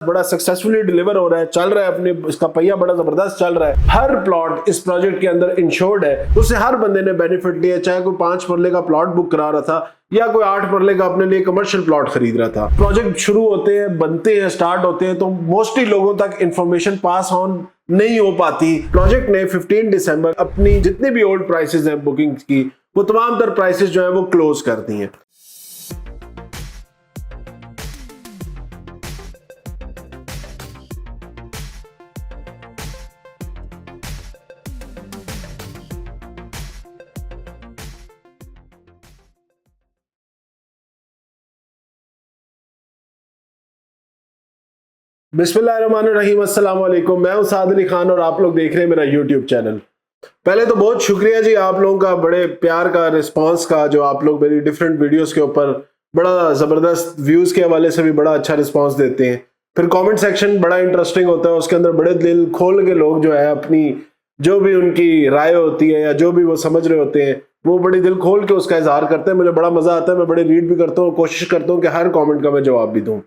बड़ा successfully deliver हो रहा है, चल रहा है, अपने इसका पहिया बड़ा जबरदस्त चल रहा है। हर प्लॉट इस प्रोजेक्ट के अंदर इंश्योर्ड है, उससे हर बंदे ने बेनिफिट लिया, चाहे कोई 5 मरले का प्लॉट बुक करा रहा था या कोई 8 मरले का अपने लिए कमर्शियल प्लॉट खरीद रहा था। प्रोजेक्ट शुरू होते हैं, बनते हैं, स्टार्ट होते हैं तो मोस्टली लोगों तक इंफॉर्मेशन पास ऑन नहीं हो पाती। प्रोजेक्ट ने 15 दिसंबर अपनी जितनी भी ओल्ड प्राइसेस हैं बुकिंग की, वो तमाम तर प्राइसेस जो है वो क्लोज कर दी हैं। बिस्मिल्लाहिर्रहमानिर्रहीम, अस्सलाम वालेकुम। मैं हूं साद अली खान और आप लोग देख रहे हैं मेरा यूट्यूब चैनल। पहले तो बहुत शुक्रिया जी आप लोगों का, बड़े प्यार का रिस्पांस का, जो आप लोग मेरी डिफरेंट वीडियोस के ऊपर बड़ा ज़बरदस्त व्यूज़ के हवाले से भी बड़ा अच्छा रिस्पांस देते हैं। फिर कमेंट सेक्शन बड़ा इंटरेस्टिंग होता है, उसके अंदर बड़े दिल खोल के लोग जो है अपनी जो भी उनकी राय होती है या जो भी वो समझ रहे होते हैं वो बड़ी दिल खोल के उसका इजहार करते हैं। मुझे बड़ा मज़ा आता है, मैं बड़े रीड भी करता हूँ, कोशिश करता हूँ कि हर कॉमेंट का मैं जवाब भी दूँ।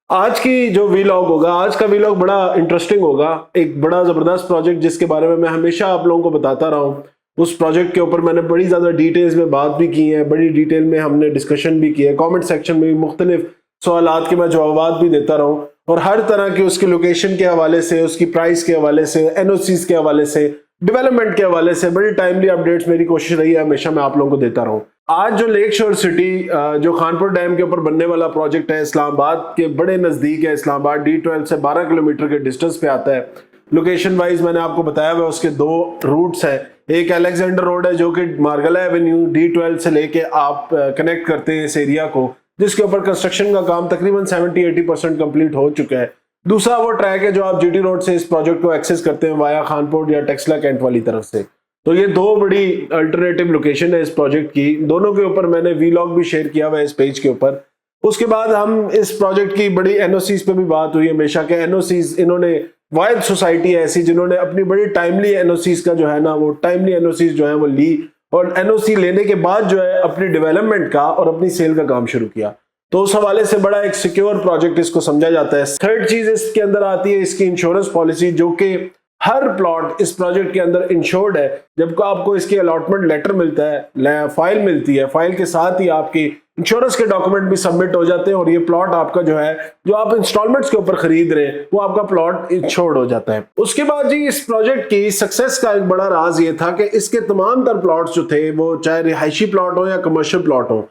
आज की जो वीलॉग होगा, आज का वीलॉग बड़ा इंटरेस्टिंग होगा। एक बड़ा ज़बरदस्त प्रोजेक्ट जिसके बारे में मैं हमेशा आप लोगों को बताता रहा हूँ, उस प्रोजेक्ट के ऊपर मैंने बड़ी ज़्यादा डिटेल्स में बात भी की है, बड़ी डिटेल में हमने डिस्कशन भी की है। कमेंट सेक्शन में भी मुख्तलिफ सवालात के मैं जवाब भी देता रहा हूँ और हर तरह की उसकी लोकेशन के हवाले से, उसकी प्राइस के हवाले से, एनओसीज के हवाले से, डेवलपमेंट के हवाले से बड़ी टाइमली अपडेट्स मेरी कोशिश रही है हमेशा मैं आप लोगों को देता रहूं। आज जो लेक शोर सिटी जो खानपुर डैम के ऊपर बनने वाला प्रोजेक्ट है, इस्लामाबाद के बड़े नज़दीक है। इस्लामाबाद D12 से 12 किलोमीटर के डिस्टेंस पे आता है। लोकेशन वाइज मैंने आपको बताया हुआ उसके दो रूट्स हैं। एक अलेक्जेंडर रोड है जो कि मार्गला एवेन्यू D12 से लेके आप कनेक्ट करते हैं इस एरिया को, जिसके ऊपर कंस्ट्रक्शन का काम तकरीबन 70-80% कंप्लीट हो चुका है। दूसरा वो ट्रैक है जो आप GT रोड से इस प्रोजेक्ट को एक्सेस करते हैं वाया खानपुर या टेक्सला कैंट वाली तरफ से। तो ये दो बड़ी अल्टरनेटिव लोकेशन है इस प्रोजेक्ट की, दोनों के ऊपर मैंने वीलॉग भी शेयर किया हुआ है इस पेज के ऊपर। उसके बाद हम इस प्रोजेक्ट की बड़ी एनओसीज पे भी बात हुई हमेशा के एनओसीज, इन्होंने वायद सोसाइटी है ऐसी जिन्होंने अपनी बड़ी टाइमली एनओसीज का जो है ना, वो टाइमली एनओसीज जो है वो ली और एनओसी लेने के बाद जो है अपनी डेवलपमेंट का और अपनी सेल का काम शुरू किया। तो उस हवाले से बड़ा एक सिक्योर प्रोजेक्ट इसको समझा जाता है। थर्ड चीज इसके अंदर आती है इसकी इंश्योरेंस पॉलिसी, जो कि हर प्लॉट इस प्रोजेक्ट के अंदर इंश्योर्ड है। जब आपको इसकी अलॉटमेंट लेटर मिलता है, फाइल मिलती है, फाइल के साथ ही आपकी इंश्योरेंस के डॉक्यूमेंट भी सबमिट हो जाते हैं और ये प्लॉट आपका जो है, जो आप इंस्टॉलमेंट्स के ऊपर खरीद रहे हैं, वो आपका प्लॉट इंश्योर्ड हो जाता है। उसके बाद जी इस प्रोजेक्ट की सक्सेस का एक बड़ा राज ये था कि इसके तमाम तर प्लॉट्स जो थे, वो चाहे रिहायशी प्लॉट हो या कमर्शियल प्लॉट हो,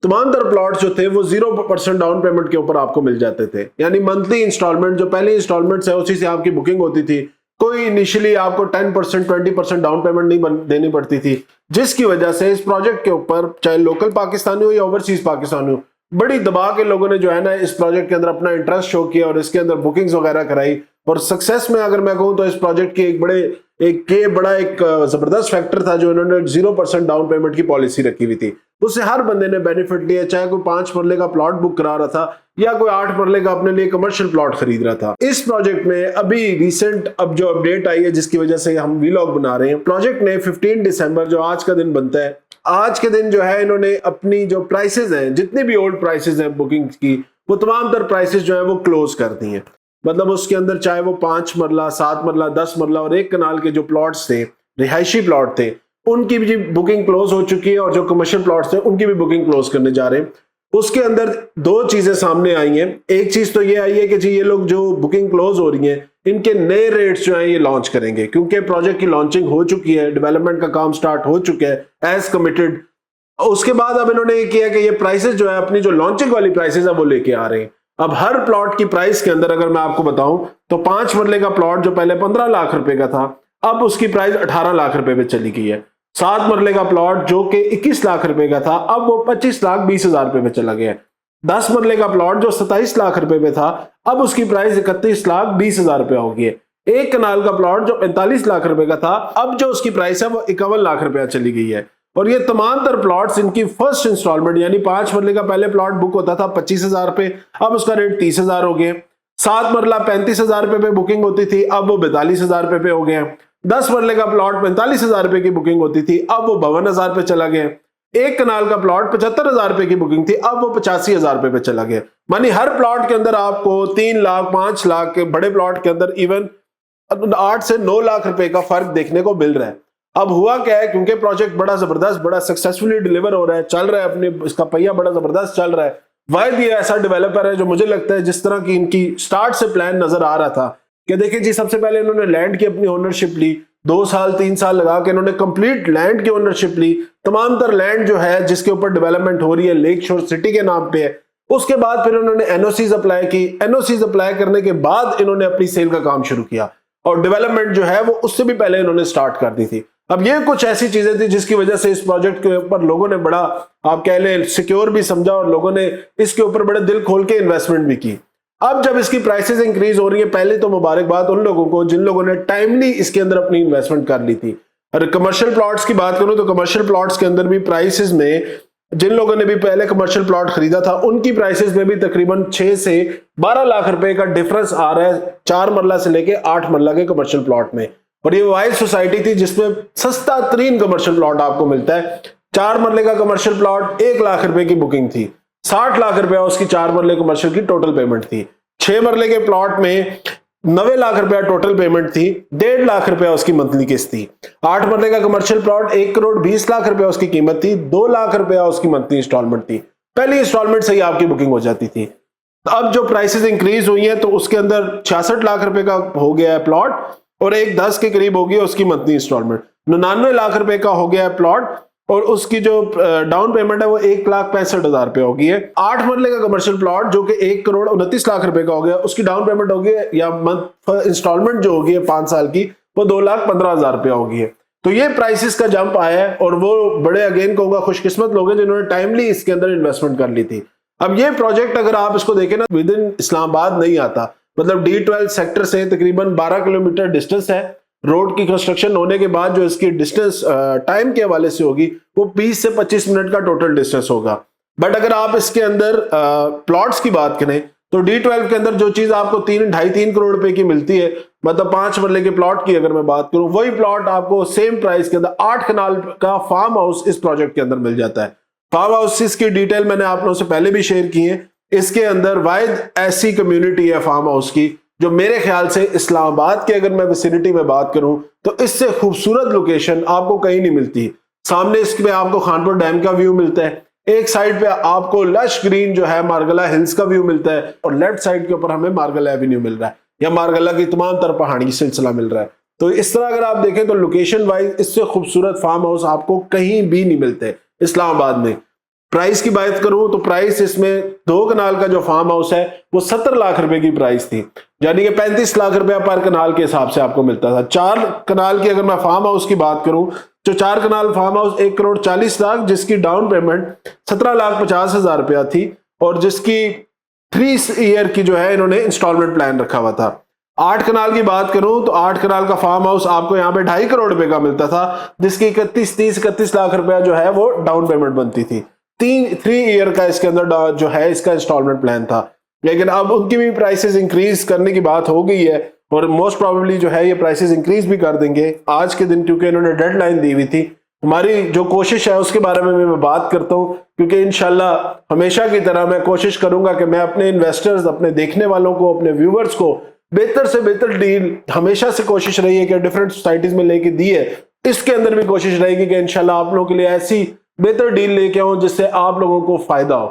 तमाम तर प्लॉट्स जो थे वो 0% डाउन पेमेंट के ऊपर आपको मिल जाते थे। यानी मंथली इंस्टॉलमेंट जो पहली इंस्टॉलमेंट्स है उसी से आपकी बुकिंग होती थी। कोई इनिशियली आपको 10% 20% डाउन पेमेंट नहीं देनी पड़ती थी, जिसकी वजह से इस प्रोजेक्ट के ऊपर चाहे लोकल पाकिस्तानी हो या ओवरसीज पाकिस्तानी हो, बड़ी दबा के लोगों ने जो है ना इस प्रोजेक्ट के अंदर अपना इंटरेस्ट शो किया और इसके अंदर बुकिंग्स वगैरह कराई। और सक्सेस में अगर मैं कहूँ तो इस प्रोजेक्ट की बड़ा एक जबरदस्त फैक्टर था जो इन्होंने 0% डाउन पेमेंट की पॉलिसी रखी हुई थी। उससे हर बंदे ने बेनिफिट लिया, चाहे कोई 5 मरले का प्लॉट बुक करा रहा था या कोई 8 मरले का अपने लिए कमर्शियल प्लॉट खरीद रहा था। इस प्रोजेक्ट में अभी रिसेंट अब जो अपडेट आई है जिसकी वजह से हम वीलॉग बना रहे हैं, प्रोजेक्ट ने 15 दिसंबर जो आज का दिन बनता है, आज के दिन जो है इन्होंने अपनी जो प्राइसेस हैं, जितनी भी ओल्ड प्राइसेस हैं बुकिंग की, वो तमाम तर प्राइसेस जो है वो क्लोज कर दी हैं। मतलब उसके अंदर चाहे वो 5 मरला, 7 मरला, 10 मरला और 1 कनाल के जो प्लॉट्स थे, रिहायशी प्लॉट थे, उनकी भी बुकिंग क्लोज हो चुकी है और जो कमर्शियल प्लॉट्स थे उनकी भी बुकिंग क्लोज करने जा रहे हैं। उसके अंदर दो चीजें सामने आई हैं। एक चीज तो ये आई है कि जी ये लोग जो बुकिंग क्लोज हो रही हैं, इनके नए रेट्स जो हैं ये लॉन्च करेंगे, क्योंकि प्रोजेक्ट की लॉन्चिंग हो चुकी है, डेवलपमेंट का काम स्टार्ट हो चुका है एज कमिटेड। उसके बाद अब इन्होंने ये किया कि ये प्राइसेस जो है अपनी जो लॉन्चिंग वाली प्राइसेस है वो लेके आ रहे हैं। अब हर प्लॉट की प्राइस के अंदर अगर मैं आपको बताऊं तो 5 मरले का प्लॉट जो पहले 15 लाख रुपए का था, अब उसकी प्राइस 18 लाख रुपए पे चली गई है। 7 मरले का प्लॉट जो कि 21 लाख रुपए का था, अब वो 25,20,000 रुपए पे चला गया है। 10 मरले का प्लॉट जो 27 लाख रुपए पे था, अब उसकी प्राइस 31,20,000 रुपए हो गई है। 1 कनाल का प्लॉट जो 45 लाख रुपए का था, अब जो उसकी प्राइस है वो 51 लाख रुपया चली गई है। और ये तमाम तर प्लॉट्स इनकी फर्स्ट इंस्टॉलमेंट यानी 5 मरले का पहले प्लॉट बुक होता था 25,000 पे, अब उसका रेट 30,000 हो गया। 7 मरला 35,000 रुपए पे बुकिंग होती थी, अब वो 42,000 रुपए पे हो गया। 10 मरले का प्लॉट 45,000 रुपए की बुकिंग होती थी, अब वो 52,000 पे चला गया। एक कनाल का प्लॉट 75,000 रुपए की बुकिंग थी, अब वो 85,000 रुपए पे चला गया। मानी हर प्लॉट के अंदर आपको 3 लाख 5 लाख के बड़े प्लॉट के अंदर इवन 8 से 9 लाख रुपए का फर्क देखने को मिल रहा है। अब हुआ क्या है, क्योंकि प्रोजेक्ट बड़ा जबरदस्त, बड़ा सक्सेसफुली डिलीवर हो रहा है, चल रहा है, अपने इसका पहिया बड़ा जबरदस्त चल रहा है। वाहिद ये ऐसा डेवलपर है जो मुझे लगता है जिस तरह की इनकी स्टार्ट से प्लान नजर आ रहा था कि देखिए जी, सबसे पहले इन्होंने लैंड की अपनी ओनरशिप ली, 2 साल 3 साल लगा के इन्होंने कंप्लीट लैंड की ओनरशिप ली। तमाम तर लैंड जो है जिसके ऊपर डेवलपमेंट हो रही है लेक शोर सिटी के नाम पे है। उसके बाद फिर उन्होंने एनओसीज अप्लाई की, एनओसीज अप्लाई करने के बाद इन्होंने अपनी सेल का काम शुरू किया और डेवलपमेंट जो है वो उससे भी पहले इन्होंने स्टार्ट कर दी थी। अब ये कुछ ऐसी चीजें थी जिसकी वजह से इस प्रोजेक्ट के ऊपर लोगों ने बड़ा, आप कह लें, सिक्योर भी समझा और लोगों ने इसके ऊपर बड़े दिल खोल के इन्वेस्टमेंट भी की। अब जब इसकी प्राइसेस इंक्रीज हो रही है, पहले तो मुबारकबाद उन लोगों को जिन लोगों ने टाइमली इसके अंदर अपनी इन्वेस्टमेंट कर ली थी। और कमर्शियल प्लॉट्स की बात करूं तो कमर्शियल प्लॉट्स के अंदर भी प्राइसेस में जिन लोगों ने भी पहले कमर्शियल प्लॉट खरीदा था उनकी प्राइसेस में भी तकरीबन 6 से 12 लाख रुपए का डिफरेंस आ रहा है 4 मरला से लेके 8 मरला के कमर्शियल प्लॉट में। और ये वाइल्ड सोसाइटी थी जिसमें सस्ता तरीन कमर्शियल प्लॉट आपको मिलता है। 4 मरले का कमर्शियल प्लॉट 1 लाख रुपए की बुकिंग थी, 60 लाख रुपया उसकी 4 मरले कमर्शियल की टोटल पेमेंट थी। 6 मरले के प्लॉट में 90 लाख रुपया टोटल पेमेंट थी, 1.5 लाख रुपया उसकी मंथली किस्त थी। 8 मरले का कमर्शियल प्लॉट 1 करोड़ 20 लाख रुपया उसकी कीमत थी, 2 लाख रुपया उसकी मंथली इंस्टॉलमेंट थी। पहली इंस्टॉलमेंट से ही आपकी बुकिंग हो जाती थी। अब जो प्राइसेस इंक्रीज हुई हैं तो उसके अंदर 66 लाख रुपए का हो गया है प्लॉट और 1.10 के करीब हो गई उसकी मंथली इंस्टॉलमेंट। 99 लाख रुपए का हो गया है प्लॉट और उसकी जो डाउन पेमेंट है वो 1,65,000 रुपए हो गई है। 8 मरले का कमर्शियल प्लॉट जो कि 1 करोड़ 29 लाख रुपए का हो गया, उसकी डाउन पेमेंट हो गई है या मंथ इंस्टॉलमेंट जो होगी 5 साल की वो 2,15,000 रुपया हो गई है। तो ये प्राइसेस का जंप आया है और वो बड़े अगेन कहूंगा खुशकिस्मत लोग हैं जिन्होंने टाइमली इसके अंदर इन्वेस्टमेंट कर ली थी। अब ये प्रोजेक्ट अगर आप इसको देखें ना, विद इन इस्लामाबाद नहीं आता, मतलब D12 सेक्टर से तकरीबन 12 किलोमीटर डिस्टेंस है। रोड की कंस्ट्रक्शन होने के बाद जो इसकी डिस्टेंस टाइम के हवाले से होगी वो 20 से 25 मिनट का टोटल डिस्टेंस होगा। बट अगर आप इसके अंदर प्लॉट्स की बात करें तो D12 के अंदर जो चीज आपको 3.5-3 करोड़ रुपए की मिलती है, मतलब 5 मरले के प्लॉट की अगर मैं बात करूं, वही प्लॉट आपको सेम प्राइस के अंदर 8 कनाल का फार्म हाउस इस प्रोजेक्ट के अंदर मिल जाता है। फार्म हाउसेस की डिटेल मैंने आप लोगों से पहले भी शेयर की है। इसके अंदर वाहिद ऐसी कम्युनिटी है फार्म हाउस की जो मेरे ख्याल से इस्लामाबाद के, अगर मैं विसिनिटी में बात करूं तो इससे खूबसूरत लोकेशन आपको कहीं नहीं मिलती। सामने इसमें आपको खानपुर डैम का व्यू मिलता है, एक साइड पे आपको लश ग्रीन जो है मार्गला हिल्स का व्यू मिलता है और लेफ्ट साइड के ऊपर हमें मार्गला एवेन्यू मिल रहा है या मार्गला की तमाम तरफ पहाड़ी सिलसिला मिल रहा है। तो इस तरह अगर आप देखें तो लोकेशन वाइज इससे खूबसूरत फार्म हाउस आपको कहीं भी नहीं मिलते इस्लामाबाद में। प्राइस की बात करूं तो प्राइस इसमें 2 कनाल का जो फार्म हाउस है वो 70 लाख रुपए की प्राइस थी, यानी कि 35 लाख रुपया पर कनाल के हिसाब से आपको मिलता था। 4 कनाल की अगर मैं फार्म हाउस की बात करूं तो 4 कनाल फार्म हाउस 1 करोड़ 40 लाख, जिसकी डाउन पेमेंट 17,50,000 रुपया थी और जिसकी 3 ईयर की जो है इन्होंने इंस्टॉलमेंट प्लान रखा हुआ था। 8 कनाल की बात करूं तो 8 कनाल का फार्म हाउस आपको यहाँ पे 2.5 करोड़ रुपए का मिलता था, जिसकी 31 लाख रुपया जो है वो डाउन पेमेंट बनती थी। 3 ईयर का इसके अंदर जो है इसका इंस्टॉलमेंट प्लान था। लेकिन अब उनकी भी प्राइसेस इंक्रीज करने की बात हो गई है और मोस्ट प्रोबेबली जो है ये प्राइसेस इंक्रीज भी कर देंगे आज के दिन, क्योंकि इन्होंने डेडलाइन दी हुई थी। हमारी जो कोशिश है उसके बारे में मैं बात करता हूं, क्योंकि इंशाल्लाह हमेशा की तरह मैं कोशिश करूंगा कि मैं अपने इन्वेस्टर्स, अपने देखने वालों को, अपने व्यूवर्स को बेहतर से बेहतर डील, हमेशा से कोशिश रही है कि डिफरेंट सोसाइटीज में लेके दी है, इसके अंदर भी कोशिश रहेगी कि इंशाल्लाह आप लोगों के लिए ऐसी बेहतर डील लेके आऊं जिससे आप लोगों को फायदा हो।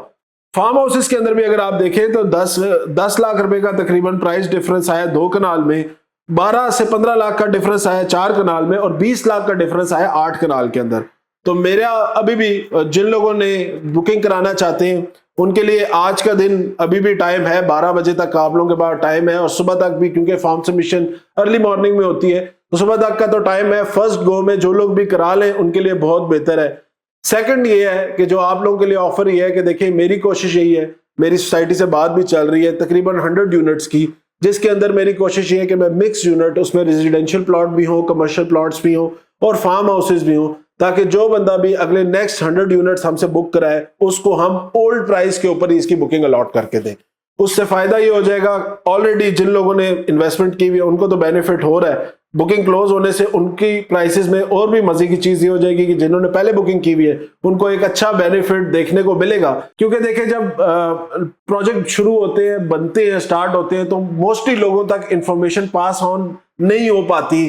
फार्म हाउसेस के अंदर भी अगर आप देखें तो 10 लाख रुपए का तकरीबन प्राइस डिफरेंस आया 2 कनाल में, 12 से 15 लाख का डिफरेंस आया 4 कनाल में और 20 लाख का डिफरेंस आया 8 कनाल के अंदर। तो मेरा अभी भी जिन लोगों ने बुकिंग कराना चाहते हैं उनके लिए आज का दिन अभी भी टाइम है, 12 बजे तक आप लोगों के पास टाइम है और सुबह तक भी, क्योंकि फॉर्म सबमिशन अर्ली मॉर्निंग में होती है तो सुबह तक का तो टाइम है। फर्स्ट गो में जो लोग भी करा लें उनके लिए बहुत बेहतर है। सेकंड ये है कि जो आप लोगों के लिए ऑफर ये है कि देखिए मेरी कोशिश यही है, मेरी सोसाइटी से बात भी चल रही है तकरीबन 100 यूनिट्स की, जिसके अंदर मेरी कोशिश ये है कि मैं मिक्स यूनिट, उसमें रेजिडेंशियल प्लॉट भी हो, कमर्शियल प्लॉट्स भी हो और फार्म हाउसेज भी हो, ताकि जो बंदा भी अगले नेक्स्ट 100 यूनिट्स हमसे बुक कराए उसको हम ओल्ड प्राइस के ऊपर ही इसकी बुकिंग अलॉट करके दें। उससे फायदा ये हो जाएगा, ऑलरेडी जिन लोगों ने इन्वेस्टमेंट की हुई है उनको तो बेनिफिट हो रहा है, बुकिंग क्लोज होने से उनकी प्राइसेस में और भी मजे की चीज ये हो जाएगी कि जिन्होंने पहले बुकिंग की हुई है उनको एक अच्छा बेनिफिट देखने को मिलेगा। क्योंकि देखिए जब प्रोजेक्ट शुरू होते हैं, बनते हैं, स्टार्ट होते हैं, तो मोस्टली लोगों तक इंफॉर्मेशन पास ऑन नहीं हो पाती।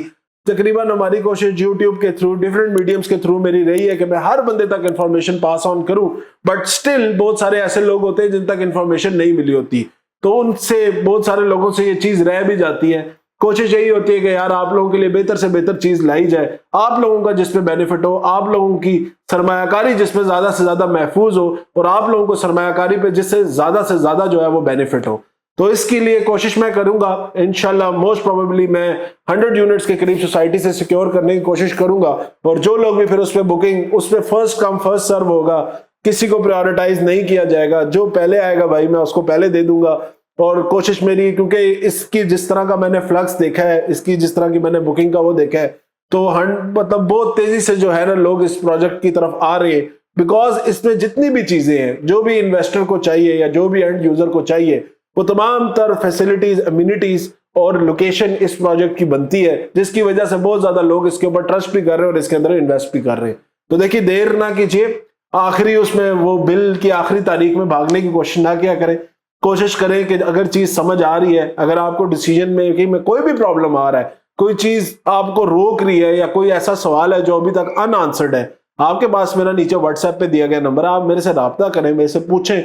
तकरीबन हमारी कोशिश यूट्यूब के थ्रू, डिफरेंट मीडियम्स के थ्रू मेरी रही है कि मैं हर बंदे तक इंफॉर्मेशन पास ऑन करूं, बट स्टिल बहुत सारे ऐसे लोग होते हैं जिन तक इंफॉर्मेशन नहीं मिली होती, तो उनसे बहुत सारे लोगों से ये चीज रह भी जाती है। कोशिश यही होती है कि यार आप लोगों के लिए बेहतर से बेहतर चीज लाई जाए, आप लोगों का जिसपे बेनिफिट हो, आप लोगों की सरमायाकारी जिसपे ज्यादा से ज्यादा महफूज हो, और आप लोगों को सरमायाकारी पे जिससे ज्यादा से ज्यादा जो है वो बेनिफिट हो। तो इसके लिए कोशिश मैं करूंगा, इंशाल्लाह मोस्ट प्रोबेबली मैं 100 यूनिट्स के करीब सोसाइटी से सिक्योर करने की कोशिश करूंगा, और जो लोग भी फिर उस पर बुकिंग, उस पर फर्स्ट कम फर्स्ट सर्व होगा, किसी को प्रायोरिटाइज नहीं किया जाएगा, जो पहले आएगा भाई मैं उसको पहले दे दूंगा। और कोशिश मेरी, क्योंकि इसकी जिस तरह का मैंने फ्लक्स देखा है, इसकी जिस तरह की मैंने बुकिंग का वो देखा है, तो मतलब बहुत तेजी से जो है ना लोग इस प्रोजेक्ट की तरफ आ रहे हैं, बिकॉज इसमें जितनी भी चीजें हैं जो भी इन्वेस्टर को चाहिए या जो भी एंड यूजर को चाहिए, वो तमाम तर फैसिलिटीज, अम्यूनिटीज और लोकेशन इस प्रोजेक्ट की बनती है, जिसकी वजह से बहुत ज्यादा लोग इसके ऊपर ट्रस्ट भी कर रहे हैं और इसके अंदर इन्वेस्ट भी कर रहे हैं। तो देखिए देर ना कीजिए, आखिरी उसमें वो बिल की आखिरी तारीख में भागने की कोशिश ना किया करें। कोशिश करें कि अगर चीज समझ आ रही है, अगर आपको डिसीजन मेकिंग में कोई भी प्रॉब्लम आ रहा है, कोई चीज आपको रोक रही है, या कोई ऐसा सवाल है जो अभी तक अनआंसर्ड है, आपके पास मेरा नीचे व्हाट्सएप पे दिया गया नंबर है, आप मेरे से राब्ता करें, मेरे से पूछें।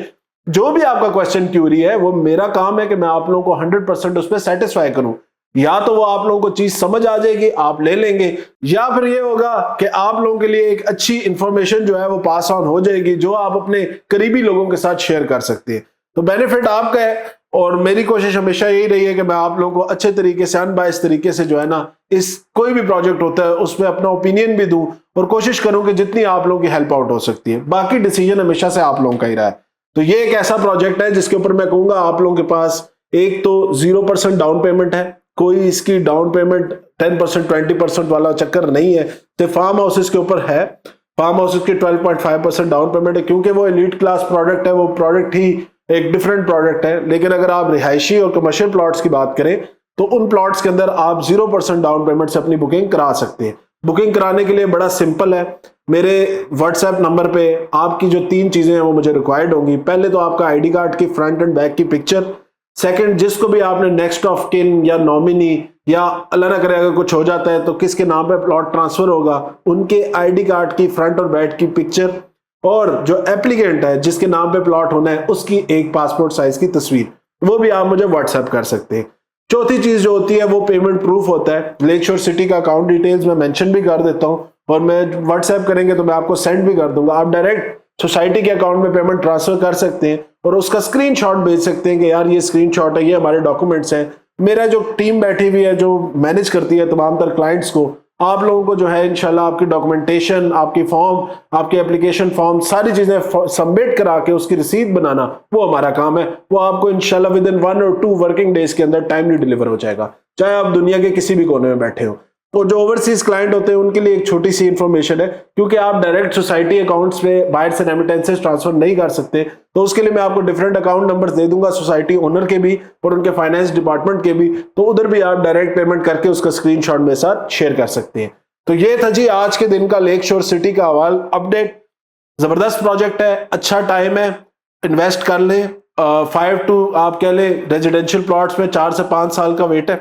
जो भी आपका क्वेश्चन क्यूरी है, वो मेरा काम है कि मैं आप लोगों को 100% उस पर सेटिस्फाई करूं। या तो वो आप लोगों को चीज समझ आ जाएगी, आप ले लेंगे, या फिर ये होगा कि आप लोगों के लिए एक अच्छी इंफॉर्मेशन जो है वो पास ऑन हो जाएगी, जो आप अपने करीबी लोगों के साथ शेयर कर सकते हैं। तो बेनिफिट आपका है, और मेरी कोशिश हमेशा यही रही है कि मैं आप लोगों को अच्छे तरीके से, अनबायस्ड तरीके से जो है ना, इस कोई भी प्रोजेक्ट होता है उसमें अपना ओपिनियन भी दूं, और कोशिश करूं कि जितनी आप लोगों की हेल्प आउट हो सकती है। बाकी डिसीजन हमेशा से आप लोगों का ही रहा है। तो ये एक ऐसा प्रोजेक्ट है जिसके ऊपर मैं कहूंगा आप लोगों के पास एक तो 0% डाउन पेमेंट है, कोई इसकी डाउन पेमेंट 10% 20% वाला चक्कर नहीं है। तो फार्म हाउसेस के ऊपर है, फार्म हाउसेस की 12.5% डाउन पेमेंट है, क्योंकि वो एलीट क्लास प्रोडक्ट है, वो प्रोडक्ट ही एक डिफरेंट प्रोडक्ट है। लेकिन अगर आप रिहायशी और कमर्शियल प्लॉट्स की बात करें, तो उन प्लॉट्स के अंदर आप 0% डाउन पेमेंट से अपनी बुकिंग करा सकते हैं। बुकिंग कराने के लिए बड़ा सिंपल है, मेरे व्हाट्सएप नंबर पे आपकी जो 3 चीजें हैं वो मुझे रिक्वायर्ड होंगी। पहले तो आपका आईडी कार्ड की फ्रंट एंड बैक की पिक्चर, सेकंड जिसको भी आपने नेक्स्ट ऑफ किन या नॉमिनी, या अल्लाह ना करे अगर कुछ हो जाता है तो किसके नाम पे प्लॉट ट्रांसफर होगा, उनके आईडी कार्ड की फ्रंट और बैक की पिक्चर, और जो एप्लीकेंट है जिसके नाम पे प्लॉट होना है उसकी एक पासपोर्ट साइज की तस्वीर, वो भी आप मुझे व्हाट्सएप कर सकते हैं। चौथी चीज जो होती है वो पेमेंट प्रूफ होता है। लेक शोर सिटी का अकाउंट डिटेल्स मैं मेंशन भी कर देता हूं, और मैं व्हाट्सएप करेंगे तो मैं आपको सेंड भी कर दूंगा। आप डायरेक्ट सोसाइटी के अकाउंट में पेमेंट ट्रांसफर कर सकते हैं, और उसका स्क्रीनशॉट भेज सकते हैं कि यार ये स्क्रीनशॉट है, ये हमारे डॉक्यूमेंट्स हैं। मेरा जो टीम बैठी हुई है जो मैनेज करती है तमाम तर क्लाइंट्स को, आप लोगों को जो है इंशाल्लाह आपकी डॉक्यूमेंटेशन, आपकी फॉर्म, आपकी एप्लीकेशन फॉर्म, सारी चीजें सबमिट करा के उसकी रसीद बनाना, वो हमारा काम है। वो आपको इंशाल्लाह विद इन 1 और 2 वर्किंग डेज के अंदर टाइमली डिलीवर हो जाएगा, चाहे आप दुनिया के किसी भी कोने में बैठे हो। तो जो ओवरसीज क्लाइंट होते हैं उनके लिए एक छोटी सी इंफॉर्मेशन है, क्योंकि आप डायरेक्ट सोसाइटी अकाउंट्स में बाहर से रेमिटेंसेस ट्रांसफर नहीं कर सकते, तो उसके लिए मैं आपको डिफरेंट अकाउंट नंबर्स दे दूंगा, सोसाइटी ओनर के भी और उनके फाइनेंस डिपार्टमेंट के भी, तो उधर भी आप डायरेक्ट पेमेंट करके उसका स्क्रीनशॉट मेरे साथ शेयर कर सकते हैं। तो ये था जी आज के दिन का लेक शोर सिटी का हवाल अपडेट। जबरदस्त प्रोजेक्ट है, अच्छा टाइम है, इन्वेस्ट कर लें। 5 to आप कह लें रेजिडेंशियल प्लॉट्स में 4 से 5 साल का वेट है,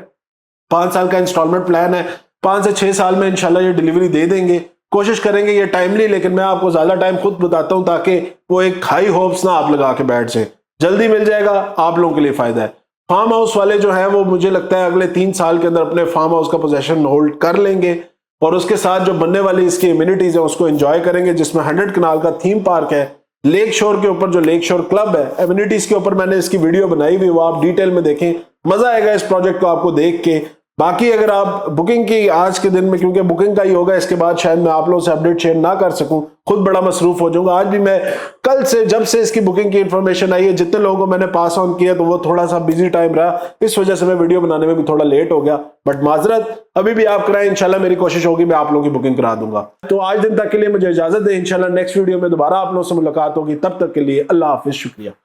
5 साल का इंस्टॉलमेंट प्लान है, 5 से 6 साल में इंशाल्लाह ये डिलीवरी दे देंगे। कोशिश करेंगे ये टाइमली, लेकिन मैं आपको ज्यादा टाइम खुद बताता हूं ताकि वो एक हाई होप्स ना आप लगा के बैठ जाए। जल्दी मिल जाएगा, आप लोगों के लिए फायदा है। फार्म हाउस वाले जो है वो मुझे लगता है अगले 3 साल के अंदर अपने फार्म हाउस का पोजेशन होल्ड कर लेंगे, और उसके साथ जो बनने वाली इसकी इम्यूनिटीज है उसको एंजॉय करेंगे, जिसमें 100 कनाल का थीम पार्क है। लेक शोर के ऊपर जो लेक शोर क्लब है, इम्यूनिटीज के ऊपर मैंने इसकी वीडियो बनाई हुई, वो आप डिटेल में देखें, मजा आएगा इस प्रोजेक्ट को आपको देख के। बाकी अगर आप बुकिंग की आज के दिन में, क्योंकि बुकिंग का ही होगा, इसके बाद शायद मैं आप लोगों से अपडेट शेयर ना कर सकूं, खुद बड़ा मसरूफ हो जाऊंगा। आज भी मैं कल से जब से इसकी बुकिंग की इंफॉर्मेशन आई है, जितने लोगों को मैंने पास ऑन किया, तो वो थोड़ा सा बिजी टाइम रहा, इस वजह से मैं वीडियो बनाने में भी थोड़ा लेट हो गया, बट माजरत, अभी भी आप कराएं, इंशाल्लाह मेरी कोशिश होगी मैं आप लोगों की बुकिंग करा दूंगा। तो आज दिन तक के लिए मुझे इजाजत दें, इंशाल्लाह नेक्स्ट वीडियो में दोबारा आप लोगों से मुलाकात होगी, तब तक के लिए अल्लाह हाफिज, शुक्रिया।